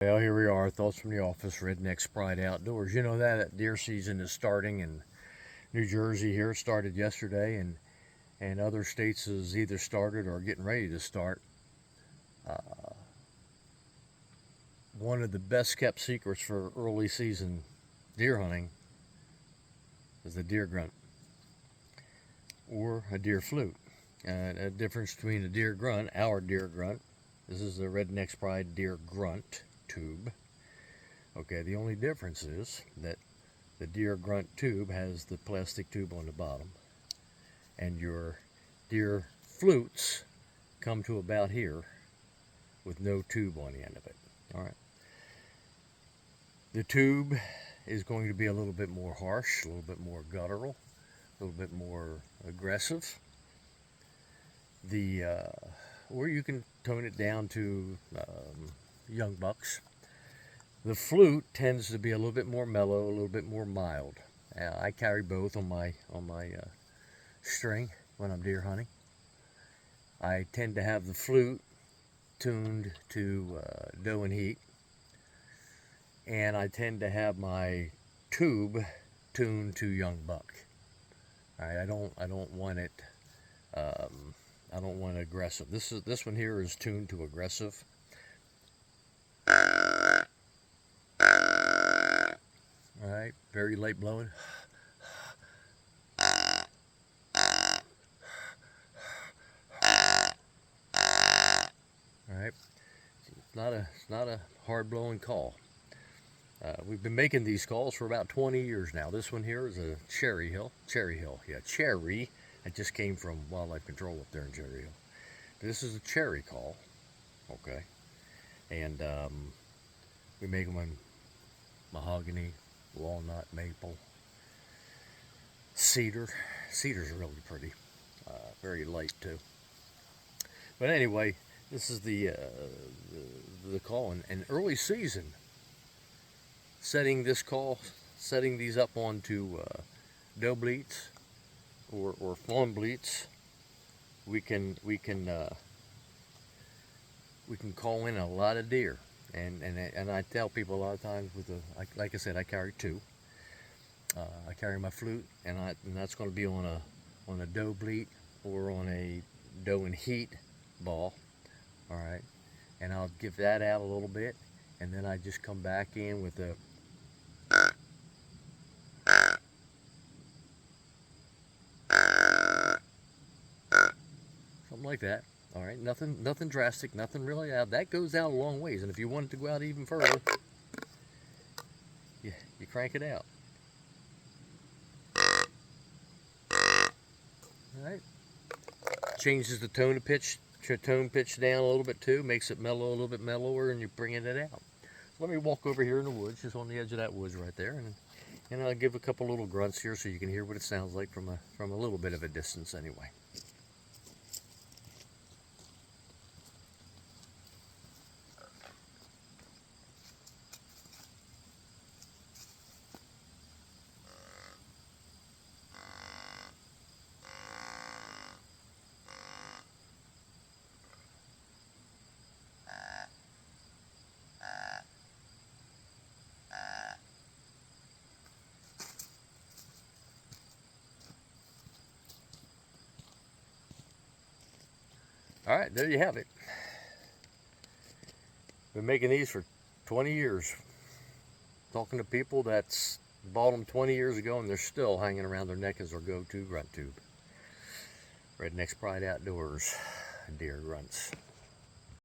Well, here we are, thoughts from the office, Rednecks Pride Outdoors. You know that deer season is starting in New Jersey here. It started yesterday, and other states has either started or getting ready to start. Uh, One of the best kept secrets for early season deer hunting is the deer grunt or a deer flute. A difference between a deer grunt, our deer grunt, this is the Rednecks Pride deer grunt tube. Okay, the only difference is that the deer grunt tube has the plastic tube on the bottom, and your deer flutes come to about here with no tube on the end of it. All right. The tube is going to be a little bit more harsh, a little bit more guttural, a little bit more aggressive. Or you can tone it down to young bucks. The flute tends to be a little bit more mellow, a little bit more mild. I carry both on my string when I'm deer hunting. I tend to have the flute tuned to doe and heat, and I tend to have my tube tuned to young buck. All right, I don't want it. I don't want it aggressive. This one here is tuned to aggressive. All right, very late blowing. All right, it's not a hard blowing call. We've been making these calls for about 20 years now. This one here is a cherry hill. Yeah, cherry. It just came from wildlife control up there in Cherry Hill. This is a cherry call, okay, and we make them in mahogany, walnut, maple, cedar. Cedar's really pretty, very light too. But anyway, this is the call, and early season. Setting these up onto doe bleats or fawn bleats, we can call in a lot of deer, and I tell people a lot of times like I said, I carry two. I carry my flute, and that's going to be on a doe bleat or on a doe and heat ball. All right, and I'll give that out a little bit, and then I just come back in with a something like that. All right, nothing drastic, nothing really out. That goes out a long ways, and if you want it to go out even further, you crank it out. All right, changes the tone pitch down a little bit too, makes it mellow, a little bit mellower, and you're bringing it out. Let me walk over here in the woods, just on the edge of that woods right there, and I'll give a couple little grunts here so you can hear what it sounds like from a little bit of a distance anyway. All right, there you have it. Been making these for 20 years. Talking to people that's bought them 20 years ago, and they're still hanging around their neck as their go-to grunt tube. Rednecks Pride Outdoors, deer grunts.